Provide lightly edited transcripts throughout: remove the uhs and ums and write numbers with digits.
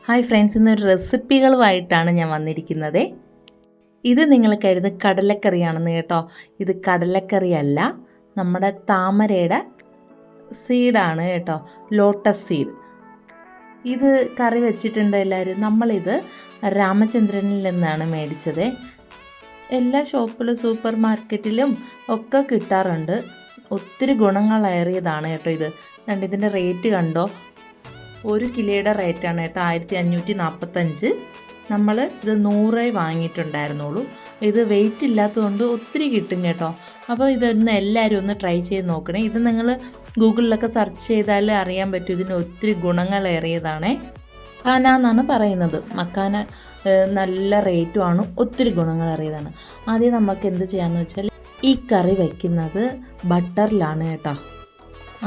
Hi friends, ഇന്നൊരു റെസിപ്പികളുമായിട്ടാണ് ഞാൻ വന്നിരിക്കുന്നത്. ഇത് നിങ്ങൾ കരുതുന്നത് കടലക്കറിയാണെന്ന് കേട്ടോ. ഇത് കടലക്കറിയല്ല, നമ്മുടെ താമരയുടെ സീഡാണ് കേട്ടോ, ലോട്ടസ് സീഡ്. ഇത് കറി വെച്ചിട്ടുണ്ട് എല്ലാവരും. നമ്മളിത് രാമചന്ദ്രനിൽ നിന്നാണ് മേടിച്ചത്. എല്ലാ ഷോപ്പിലും സൂപ്പർ മാർക്കറ്റിലും ഒക്കെ കിട്ടാറുണ്ട്. ഒത്തിരി ഗുണങ്ങളേറിയതാണ് കേട്ടോ ഇത്. ഇതിൻ്റെ റേറ്റ് കണ്ടോ, 1 കിലോയുടെ റേറ്റാണ് കേട്ടോ, 1545. നമ്മൾ ഇത് 100 വാങ്ങിയിട്ടുണ്ടായിരുന്നുള്ളൂ. ഇത് വെയിറ്റ് ഇല്ലാത്തതുകൊണ്ട് ഒത്തിരി കിട്ടും കേട്ടോ. അപ്പോൾ ഇതൊന്ന് എല്ലാവരും ഒന്ന് ട്രൈ ചെയ്ത് നോക്കണേ. ഇത് നിങ്ങൾ ഗൂഗിളിലൊക്കെ സെർച്ച് ചെയ്താൽ അറിയാൻ പറ്റും, ഇതിന് ഒത്തിരി ഗുണങ്ങളേറിയതാണേ. മക്കാന എന്നാണ് പറയുന്നത്. മക്കാന നല്ല റേറ്റുമാണ്, ഒത്തിരി ഗുണങ്ങളേറിയതാണ്. ആദ്യം നമുക്ക് എന്ത് ചെയ്യാമെന്ന് വെച്ചാൽ, ഈ കറി വയ്ക്കുന്നത് ബട്ടറിലാണ് കേട്ടോ.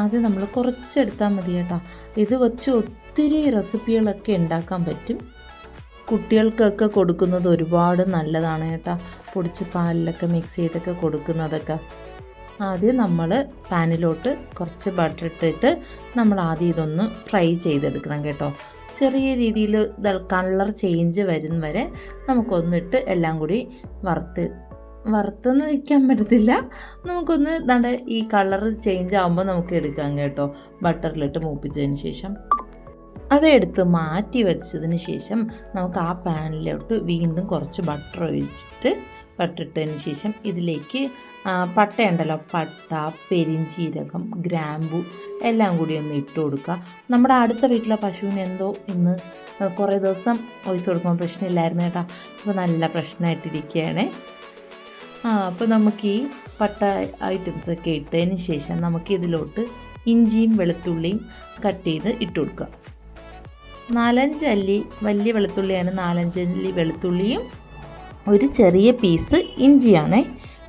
ആദ്യം നമ്മൾ കുറച്ചെടുത്താൽ മതി കേട്ടോ. ഇത് വെച്ച് ഒത്തിരി റെസിപ്പികളൊക്കെ ഉണ്ടാക്കാൻ പറ്റും. കുട്ടികൾക്കൊക്കെ കൊടുക്കുന്നത് ഒരുപാട് നല്ലതാണ് കേട്ടോ, പൊടിച്ച് പാലിലൊക്കെ മിക്സ് ചെയ്തൊക്കെ കൊടുക്കുന്നതൊക്കെ. ആദ്യം നമ്മൾ പാനിലോട്ട് കുറച്ച് ബട്ടർ ഇട്ടിട്ട് നമ്മൾ ആദ്യം ഇതൊന്ന് ഫ്രൈ ചെയ്തെടുക്കണം കേട്ടോ. ചെറിയ രീതിയിൽ കളർ ചേഞ്ച് വരും വരെ നമുക്കൊന്നിട്ട് എല്ലാം കൂടി വറുത്തൊന്നും വയ്ക്കാൻ പറ്റത്തില്ല. നമുക്കൊന്ന് ദാണ്ട് ഈ കളർ ചേഞ്ച് ആകുമ്പോൾ നമുക്ക് എടുക്കാം കേട്ടോ. ബട്ടറിലിട്ട് മൂപ്പിച്ചതിന് ശേഷം അതെടുത്ത് മാറ്റി വെച്ചതിന് ശേഷം നമുക്ക് ആ പാനിലോട്ട് വീണ്ടും കുറച്ച് ബട്ടർ ഇട്ടതിന് ശേഷം ഇതിലേക്ക് പട്ടയുണ്ടല്ലോ, പട്ട, പെരിഞ്ചീരകം, ഗ്രാമ്പു എല്ലാം കൂടി ഒന്ന് ഇട്ട് കൊടുക്കുക. നമ്മുടെ അടുത്ത വീട്ടിലെ പശുവിന് എന്തോ ഇന്ന് കുറേ ദിവസം ഒഴിച്ച് കൊടുക്കുമ്പോൾ പ്രശ്നമില്ലായിരുന്നു കേട്ടോ. ഇപ്പോൾ നല്ല പ്രശ്നമായിട്ടിരിക്കുകയാണ്. അപ്പോൾ നമുക്ക് ഈ പട്ട ഐറ്റംസൊക്കെ ഇട്ടതിന് ശേഷം നമുക്കിതിലോട്ട് ഇഞ്ചിയും വെളുത്തുള്ളിയും കട്ട് ചെയ്ത് ഇട്ട് കൊടുക്കുക. 4-5 അല്ലി വലിയ വെളുത്തുള്ളിയാണ്, 4-5 അല്ലി വെളുത്തുള്ളിയും ഒരു ചെറിയ പീസ് ഇഞ്ചിയാണ്.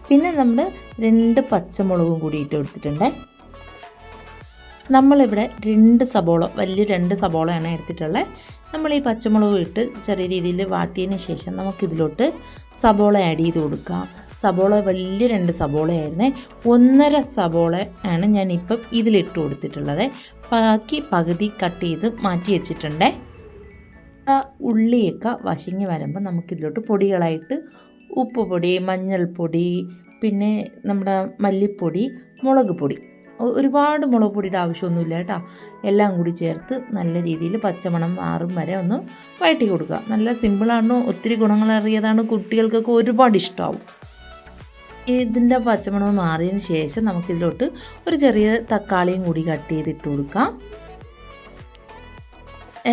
പിന്നെ നമ്മൾ 2 പച്ചമുളകും കൂടി ഇട്ട് കൊടുത്തിട്ടുണ്ട്. നമ്മളിവിടെ 2 സബോള, വലിയ 2 സബോളയാണ് എടുത്തിട്ടുള്ളത്. നമ്മൾ ഈ പച്ചമുളക് ഇട്ട് ചെറിയ രീതിയിൽ വാട്ടിയതിന് ശേഷം നമുക്കിതിലോട്ട് സബോള ആഡ് ചെയ്ത് കൊടുക്കാം. സബോള വലിയ 2 സബോളയായിരുന്നേ, 1.5 സബോള ആണ് ഞാനിപ്പം ഇതിലിട്ട് കൊടുത്തിട്ടുള്ളത്. ബാക്കി പകുതി കട്ട് ചെയ്ത് മാറ്റി വെച്ചിട്ടുണ്ട്. ഉള്ളിയൊക്കെ വശങ്ങി വരുമ്പോൾ നമുക്കിതിലോട്ട് പൊടികളായിട്ട് ഉപ്പ് പൊടി, മഞ്ഞൾപ്പൊടി, പിന്നെ നമ്മുടെ മല്ലിപ്പൊടി, മുളക് പൊടി, ഒരുപാട് മുളക് പൊടിയുടെ ആവശ്യമൊന്നുമില്ല കേട്ടോ. എല്ലാം കൂടി ചേർത്ത് നല്ല രീതിയിൽ പച്ചമണം മാറും വരെ ഒന്ന് വഴറ്റി കൊടുക്കുക. നല്ല സിമ്പിളാണ്, ഒത്തിരി ഗുണങ്ങളേറിയതാണ്, കുട്ടികൾക്കൊക്കെ ഒരുപാട് ഇഷ്ടമാവും. ഇതിൻ്റെ പച്ചമണം മാറിയതിന് ശേഷം നമുക്കിതിലോട്ട് ഒരു ചെറിയ തക്കാളിയും കൂടി കട്ട് ചെയ്തിട്ട് കൊടുക്കാം.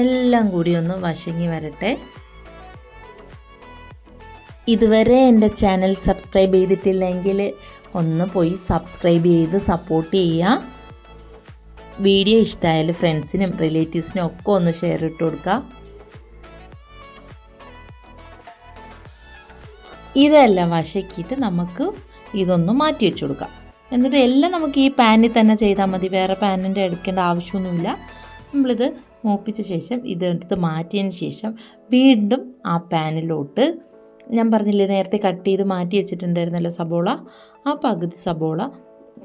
എല്ലാം കൂടി ഒന്ന് വശങ്ങി വരട്ടെ. ഇതുവരെ എൻ്റെ ചാനൽ സബ്സ്ക്രൈബ് ചെയ്തിട്ടില്ലെങ്കിൽ ഒന്ന് പോയി സബ്സ്ക്രൈബ് ചെയ്ത് സപ്പോർട്ട് ചെയ്യുക. വീഡിയോ ഇഷ്ടമായാൽ ഫ്രണ്ട്സിനും റിലേറ്റീവ്സിനും ഒക്കെ ഒന്ന് ഷെയർ ഇട്ട് കൊടുക്കുക. ഇതെല്ലാം വശക്കിയിട്ട് നമുക്ക് ഇതൊന്ന് മാറ്റി വെച്ച് കൊടുക്കാം. എന്നിട്ട് എല്ലാം നമുക്ക് ഈ പാനിൽ തന്നെ ചെയ്താൽ മതി, വേറെ പാനിൻ്റെ എടുക്കേണ്ട ആവശ്യമൊന്നുമില്ല. നമ്മളിത് മൂപ്പിച്ച ശേഷം ഇതെടുത്ത് മാറ്റിയതിന് ശേഷം വീണ്ടും ആ പാനിലോട്ട്, ഞാൻ പറഞ്ഞില്ലേ നേരത്തെ കട്ട് ചെയ്ത് മാറ്റി വെച്ചിട്ടുണ്ടായിരുന്നല്ലോ സബോള, ആ പകുതി സബോള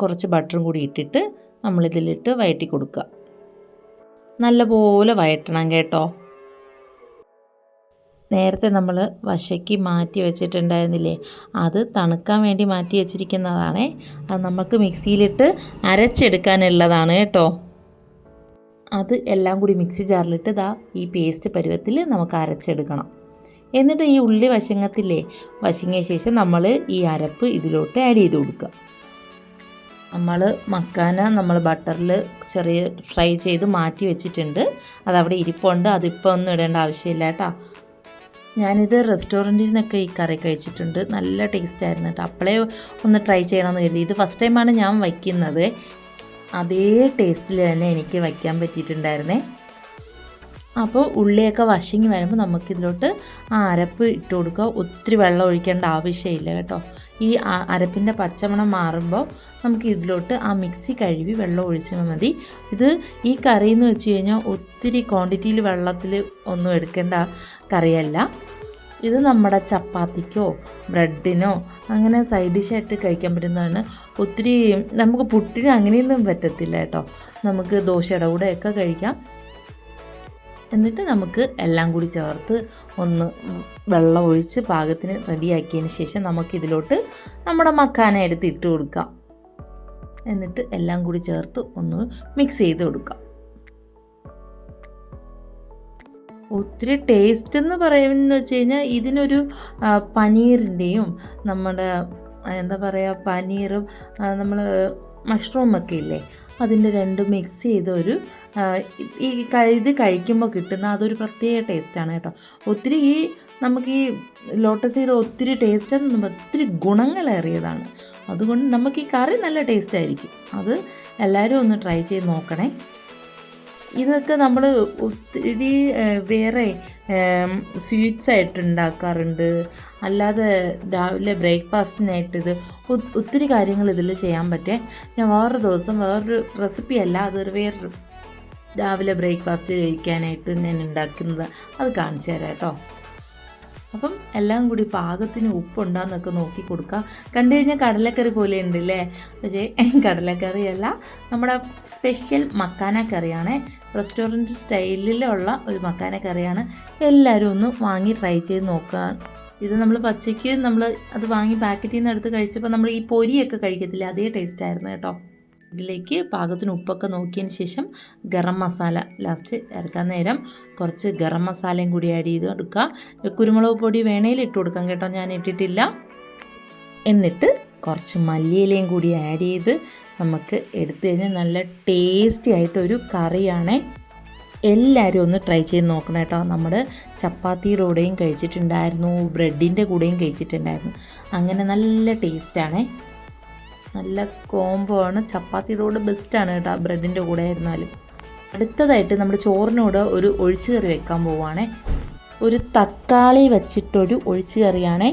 കുറച്ച് ബട്ടറും കൂടി ഇട്ടിട്ട് നമ്മളിതിലിട്ട് വഴറ്റി കൊടുക്കുക. നല്ലപോലെ വഴറ്റണം കേട്ടോ. നേരത്തെ നമ്മൾ വശക്കി മാറ്റി വെച്ചിട്ടുണ്ടായിരുന്നില്ലേ, അത് തണുക്കാൻ വേണ്ടി മാറ്റി വെച്ചിരിക്കുന്നതാണേ. അത് നമുക്ക് മിക്സിയിലിട്ട് അരച്ചെടുക്കാനുള്ളതാണ് കേട്ടോ. അത് എല്ലാം കൂടി മിക്സി ജാറിലിട്ട് ഈ പേസ്റ്റ് പരുവത്തിൽ നമുക്ക് അരച്ചെടുക്കണം. എന്നിട്ട് ഈ ഉള്ളി വശങ്ങിയ ശേഷം നമ്മൾ ഈ അരപ്പ് ഇതിലോട്ട് ആഡ് ചെയ്ത് കൊടുക്കുക. മക്കാന നമ്മൾ ബട്ടറിൽ ചെറിയ ഫ്രൈ ചെയ്ത് മാറ്റി വെച്ചിട്ടുണ്ട്, അതവിടെ ഇരിപ്പുണ്ട്. അതിപ്പോൾ ഒന്നും ഇടേണ്ട ആവശ്യമില്ല കേട്ടോ. ഞാനിത് റെസ്റ്റോറൻറ്റിൽ നിന്നൊക്കെ ഈ കറി കഴിച്ചിട്ടുണ്ട്, നല്ല ടേസ്റ്റ് ആയിരുന്നു കേട്ടോ. അപ്പോഴേ ഒന്ന് ട്രൈ ചെയ്യണമെന്ന് കരുതി. ഇത് ഫസ്റ്റ് ടൈമാണ് ഞാൻ വയ്ക്കുന്നത്, അതേ ടേസ്റ്റിൽ തന്നെ എനിക്ക് വയ്ക്കാൻ പറ്റിയിട്ടുണ്ടായിരുന്നേ. അപ്പോൾ ഉള്ളിയൊക്കെ വശങ്ങി വരുമ്പോൾ നമുക്കിതിലോട്ട് ആ അരപ്പ് ഇട്ട് കൊടുക്കുക. ഒത്തിരി വെള്ളം ഒഴിക്കേണ്ട ആവശ്യമില്ല കേട്ടോ. ഈ അരപ്പിൻ്റെ പച്ചമണം മാറുമ്പോൾ നമുക്ക് ഇതിലോട്ട് ആ മിക്സി കഴുകി വെള്ളം ഒഴിച്ചാൽ മതി. ഇത് ഈ കറി എന്ന് വെച്ച് കഴിഞ്ഞാൽ ഒത്തിരി ക്വാണ്ടിറ്റിയിൽ വെള്ളത്തിൽ ഒന്നും എടുക്കേണ്ട കറിയല്ല. ഇത് നമ്മുടെ ചപ്പാത്തിക്കോ ബ്രെഡിനോ അങ്ങനെ സൈഡ് ഡിഷായിട്ട് കഴിക്കാൻ പറ്റുന്നതാണ്. ഒത്തിരി നമുക്ക് പുട്ടിന് അങ്ങനെയൊന്നും പറ്റത്തില്ല കേട്ടോ. നമുക്ക് ദോശയുടെ കൂടെയൊക്കെ കഴിക്കാം. എന്നിട്ട് നമുക്ക് എല്ലാം കൂടി ചേർത്ത് ഒന്ന് വെള്ളം ഒഴിച്ച് പാകത്തിന് റെഡിയാക്കിയതിന് ശേഷം നമുക്കിതിലോട്ട് നമ്മുടെ മക്കാന എടുത്ത് ഇട്ട് കൊടുക്കാം. എന്നിട്ട് എല്ലാം കൂടി ചേർത്ത് ഒന്ന് മിക്സ് ചെയ്ത് കൊടുക്കാം. ഒത്തിരി ടേസ്റ്റ് എന്ന് പറയുന്നത് വെച്ച് കഴിഞ്ഞാൽ ഇതിനൊരു പനീറിൻ്റെയും നമ്മുടെ എന്താ പറയുക പനീറും നമ്മൾ മഷ്റൂമൊക്കെ ഇല്ലേ അതിൻ്റെ രണ്ടും മിക്സ് ചെയ്ത ഒരു ഇത് കഴിക്കുമ്പോൾ കിട്ടുന്ന അതൊരു പ്രത്യേക ടേസ്റ്റാണ് കേട്ടോ. ഒത്തിരി നമുക്ക് ഈ ലോട്ടസ് സീഡ് ഒത്തിരി ടേസ്റ്റ് ഒത്തിരി ഗുണങ്ങളേറിയതാണ്. അതുകൊണ്ട് നമുക്ക് ഈ കറി നല്ല ടേസ്റ്റ് ആയിരിക്കും. അത് എല്ലാവരും ഒന്ന് ട്രൈ ചെയ്ത് നോക്കണേ. ഇതൊക്കെ നമ്മൾ ഒത്തിരി വേറെ സ്വീറ്റ്സ് ആയിട്ട് ഉണ്ടാക്കാറുണ്ട്. അല്ലാതെ രാവിലെ ബ്രേക്ക്ഫാസ്റ്റിനായിട്ട് ഇത് ഒത്തിരി കാര്യങ്ങൾ ഇതിൽ ചെയ്യാൻ പറ്റേ. ഞാൻ വേറൊരു ദിവസം വേറൊരു റെസിപ്പി അല്ല, അതൊരു വേറൊരു രാവിലെ ബ്രേക്ക്ഫാസ്റ്റ് കഴിക്കാനായിട്ട് ഞാൻ ഉണ്ടാക്കുന്നത് അത് കാണിച്ചു തരാം കേട്ടോ. അപ്പം എല്ലാം കൂടി പാകത്തിന് ഉപ്പുണ്ടാന്നൊക്കെ നോക്കി കൊടുക്കുക. കണ്ടു കഴിഞ്ഞാൽ കടലക്കറി പോലെ ഉണ്ടല്ലേ, പക്ഷേ കടലക്കറിയല്ല, നമ്മുടെ സ്പെഷ്യൽ മക്കാന കറിയാണ്. റെസ്റ്റോറൻറ്റ് സ്റ്റൈലിലുള്ള ഒരു മക്കാന കറിയാണ്. എല്ലാവരും ഒന്ന് വാങ്ങി ട്രൈ ചെയ്ത് നോക്കുക. ഇത് നമ്മൾ പച്ചയ്ക്ക് അത് വാങ്ങി പാക്കറ്റിൽ നിന്ന് എടുത്ത് കഴിച്ചപ്പോൾ നമ്മൾ ഈ പൊരിയൊക്കെ കഴിക്കത്തില്ല, അതേ ടേസ്റ്റായിരുന്നു കേട്ടോ. ഇതിലേക്ക് പാകത്തിന് ഉപ്പൊക്കെ നോക്കിയതിന് ശേഷം ഗരം മസാല ലാസ്റ്റ് ഇറക്കാൻ നേരം കുറച്ച് ഗരം മസാലയും കൂടി ആഡ് ചെയ്ത് കൊടുക്കുക. കുരുമുളക് പൊടി വേണേൽ ഇട്ട് കൊടുക്കാം കേട്ടോ, ഞാൻ ഇട്ടിട്ടില്ല. എന്നിട്ട് കുറച്ച് മല്ലിയിലയും കൂടി ആഡ് ചെയ്ത് നമുക്ക് എടുത്തു കഴിഞ്ഞാൽ നല്ല ടേസ്റ്റി ആയിട്ടൊരു കറിയാണ്. എല്ലാവരും ഒന്ന് ട്രൈ ചെയ്ത് നോക്കണം കേട്ടോ. നമ്മൾ ചപ്പാത്തിയുടെ കൂടെയും കഴിച്ചിട്ടുണ്ടായിരുന്നു, ബ്രെഡിൻ്റെ കൂടെയും കഴിച്ചിട്ടുണ്ടായിരുന്നു. അങ്ങനെ നല്ല ടേസ്റ്റാണ്, നല്ല കോംബോ ആണ്. ചപ്പാത്തിയുടെ കൂടെ ബെസ്റ്റാണ് കേട്ടോ, ബ്രെഡിൻ്റെ കൂടെ ആയിരുന്നാലും. അടുത്തതായിട്ട് നമ്മൾ ചോറിനോട് ഒരു ഒഴിച്ചു കറി വെക്കാൻ പോവുകയാണേ. ഒരു തക്കാളി വെച്ചിട്ടൊരു ഒഴിച്ചു കറിയാണേ.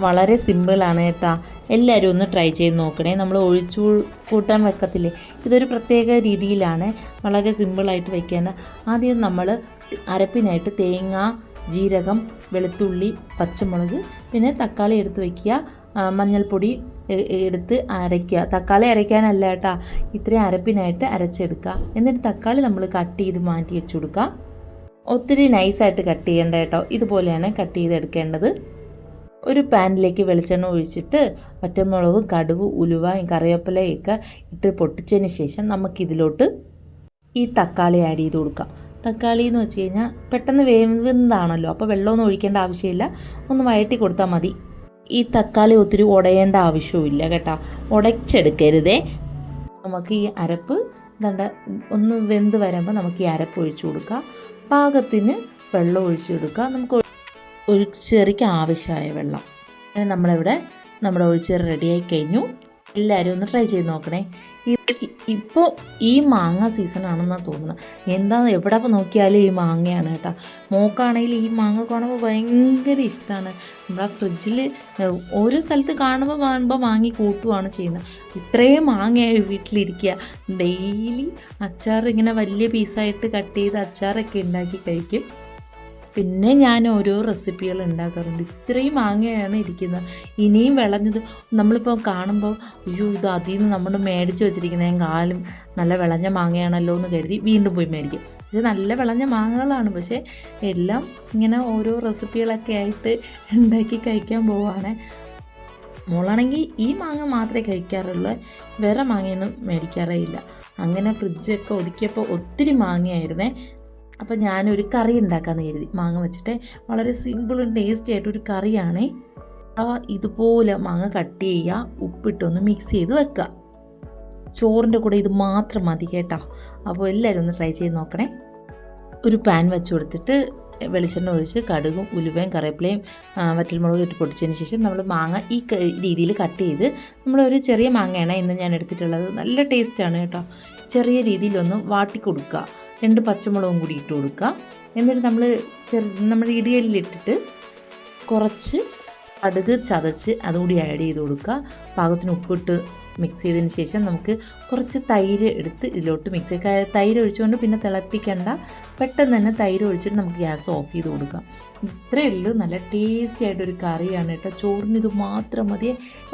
വളരെ സിമ്പിളാണ് കേട്ടോ, എല്ലാവരും ഒന്ന് ട്രൈ ചെയ്ത് നോക്കണേ. നമ്മൾ ഒഴിച്ചു കൂട്ടാൻ വെക്കത്തില്ലേ, ഇതൊരു പ്രത്യേക രീതിയിലാണ്, വളരെ സിമ്പിളായിട്ട് വയ്ക്കാൻ. ആദ്യം നമ്മൾ അരപ്പിനായിട്ട് തേങ്ങ, ജീരകം, വെളുത്തുള്ളി, പച്ചമുളക്, പിന്നെ തക്കാളി എടുത്ത് വയ്ക്കുക, മഞ്ഞൾപ്പൊടി എടുത്ത് അരയ്ക്കുക. തക്കാളി അരയ്ക്കാനല്ല കേട്ടോ, ഇത്രയും അരപ്പിനായിട്ട് അരച്ചെടുക്കുക. എന്നിട്ട് തക്കാളി നമ്മൾ കട്ട് ചെയ്ത് മാറ്റി വെച്ച് കൊടുക്കുക. ഒത്തിരി നൈസായിട്ട് കട്ട് ചെയ്യേണ്ട കേട്ടോ, ഇതുപോലെയാണ് കട്ട് ചെയ്തെടുക്കേണ്ടത്. ഒരു പാനിലേക്ക് വെളിച്ചെണ്ണ ഒഴിച്ചിട്ട് പച്ചമുളക്, കടുവ്, ഉലുവ, കറിവേപ്പിലയൊക്കെ ഇട്ട് പൊട്ടിച്ചതിന് ശേഷം നമുക്കിതിലോട്ട് ഈ തക്കാളി ആഡ് ചെയ്ത് കൊടുക്കാം. തക്കാളി എന്ന് വെച്ച് കഴിഞ്ഞാൽ പെട്ടെന്ന് വേവുന്നതാണല്ലോ, അപ്പോൾ വെള്ളമൊന്നും ഒഴിക്കേണ്ട ആവശ്യമില്ല, ഒന്ന് വഴറ്റി കൊടുത്താൽ മതി. ഈ തക്കാളി ഒത്തിരി ഉടയേണ്ട ആവശ്യമില്ല കേട്ടോ, ഉടച്ചെടുക്കരുതേ. നമുക്ക് ഈ അരപ്പ് ഒന്ന് വെന്ത് വരുമ്പോൾ നമുക്ക് ഈ അരപ്പ് ഒഴിച്ചു കൊടുക്കുക. പാകത്തിന് വെള്ളം ഒഴിച്ചു കൊടുക്കുക. നമുക്ക് ഒരു ചെറിക്ക് ആവശ്യമായ വെള്ളം. നമ്മളിവിടെ നമ്മുടെ ഒഴിച്ചേറി റെഡിയായി കഴിഞ്ഞു. എല്ലാവരും ഒന്ന് ട്രൈ ചെയ്ത് നോക്കണേ. ഇപ്പോൾ ഈ മാങ്ങ സീസണാണെന്നാണ് തോന്നുന്നത്. എവിടെ നോക്കിയാലും ഈ മാങ്ങയാണ് കേട്ടോ. മോക്കാണെങ്കിൽ ഈ മാങ്ങ കാണുമ്പോൾ ഭയങ്കര ഇഷ്ടമാണ്. നമ്മുടെ ഫ്രിഡ്ജിൽ ഓരോ സ്ഥലത്ത് കാണുമ്പോൾ വാങ്ങി കൂട്ടുകയാണ് ചെയ്യുന്നത്. ഇത്രയും മാങ്ങയായി വീട്ടിലിരിക്കുക. ഡെയിലി അച്ചാർ ഇങ്ങനെ വലിയ പീസായിട്ട് കട്ട് ചെയ്ത് അച്ചാറൊക്കെ ഉണ്ടാക്കി കഴിക്കും. പിന്നെ ഞാൻ ഓരോ റെസിപ്പികൾ ഉണ്ടാക്കാറുണ്ട്. ഇത്രയും മാങ്ങയാണ് ഇരിക്കുന്നത്. ഇനിയും വിളഞ്ഞത് നമ്മളിപ്പോൾ കാണുമ്പോൾ അയ്യോ ഇത് അതിൽ നിന്ന് നമ്മൾ മേടിച്ച് വെച്ചിരിക്കുന്നത് കാലും നല്ല വിളഞ്ഞ മാങ്ങയാണല്ലോ എന്ന് കരുതി വീണ്ടും പോയി മേടിക്കും. ഇത് നല്ല വിളഞ്ഞ മാങ്ങകളാണ്, പക്ഷേ എല്ലാം ഇങ്ങനെ ഓരോ റെസിപ്പികളൊക്കെ ആയിട്ട് ഉണ്ടാക്കി കഴിക്കാൻ പോവുകയാണ്. മോളാണെങ്കിൽ ഈ മാങ്ങ മാത്രമേ കഴിക്കാറുള്ളൂ, വേറെ മാങ്ങയൊന്നും മേടിക്കാറേ ഇല്ല. അങ്ങനെ ഫ്രിഡ്ജൊക്കെ ഒതുക്കിയപ്പോൾ ഒത്തിരി മാങ്ങയായിരുന്നേ. അപ്പോൾ ഞാനൊരു കറി ഉണ്ടാക്കാമെന്ന് കരുതി. മാങ്ങ വെച്ചിട്ട് വളരെ സിമ്പിളും ടേസ്റ്റി ആയിട്ടൊരു കറിയാണേ. ഇതുപോലെ മാങ്ങ കട്ട് ചെയ്യുക, ഉപ്പിട്ടൊന്ന് മിക്സ് ചെയ്ത് വെക്കുക. ചോറിൻ്റെ കൂടെ ഇത് മാത്രം മതി കേട്ടോ. അപ്പോൾ എല്ലാവരും ഒന്ന് ട്രൈ ചെയ്ത് നോക്കണേ. ഒരു പാൻ വെച്ച് കൊടുത്തിട്ട് വെളിച്ചെണ്ണ ഒഴിച്ച് കടുകും ഉലുവയും കറിവേപ്പിലയും വറ്റൽമുളകും ഇട്ട് പൊടിച്ചതിന് ശേഷം നമ്മൾ മാങ്ങ ഈ രീതിയിൽ കട്ട് ചെയ്ത്, നമ്മളൊരു ചെറിയ മാങ്ങയാണ് ഇന്ന് ഞാൻ എടുത്തിട്ടുള്ളത്. നല്ല ടേസ്റ്റാണ് കേട്ടോ. ചെറിയ രീതിയിലൊന്ന് വാട്ടി കൊടുക്കുക. 2 പച്ചമുളകും കൂടി ഇട്ട് കൊടുക്കുക. എന്നിട്ട് നമ്മൾ ഇടിയലിലിട്ടിട്ട് കുറച്ച് കടുക് ചതച്ച് അതുകൂടി ആഡ് ചെയ്ത് കൊടുക്കുക. പാകത്തിന് ഉപ്പിട്ട് മിക്സ് ചെയ്തതിന് ശേഷം നമുക്ക് കുറച്ച് തൈര് എടുത്ത് ഇതിലോട്ട് മിക്സ് ചെയ്യുക. തൈര് ഒഴിച്ചുകൊണ്ട് പിന്നെ തിളപ്പിക്കേണ്ട, പെട്ടെന്ന് തന്നെ തൈര് ഒഴിച്ചിട്ട് നമുക്ക് ഗ്യാസ് ഓഫ് ചെയ്ത് കൊടുക്കാം. ഇത്രയേ ഉള്ളൂ. നല്ല ടേസ്റ്റി ആയിട്ടൊരു കറിയാണ് കേട്ടോ. ചോറിന് ഇത് മാത്രം മതി.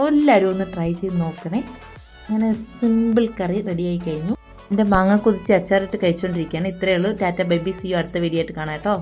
എല്ലാവരും ഒന്ന് ട്രൈ ചെയ്ത് നോക്കണേ. അങ്ങനെ സിമ്പിൾ കറി റെഡിയായി കഴിഞ്ഞു. എൻ്റെ മാങ്ങ കുതിച്ച് അച്ചാറിട്ട് കഴിച്ചുകൊണ്ടിരിക്കുകയാണ്. ഇത്രയേ ഉള്ളൂ. Tata bye bye. See you അടുത്ത വീഡിയോ ആയിട്ട് കാണാം കേട്ടോ.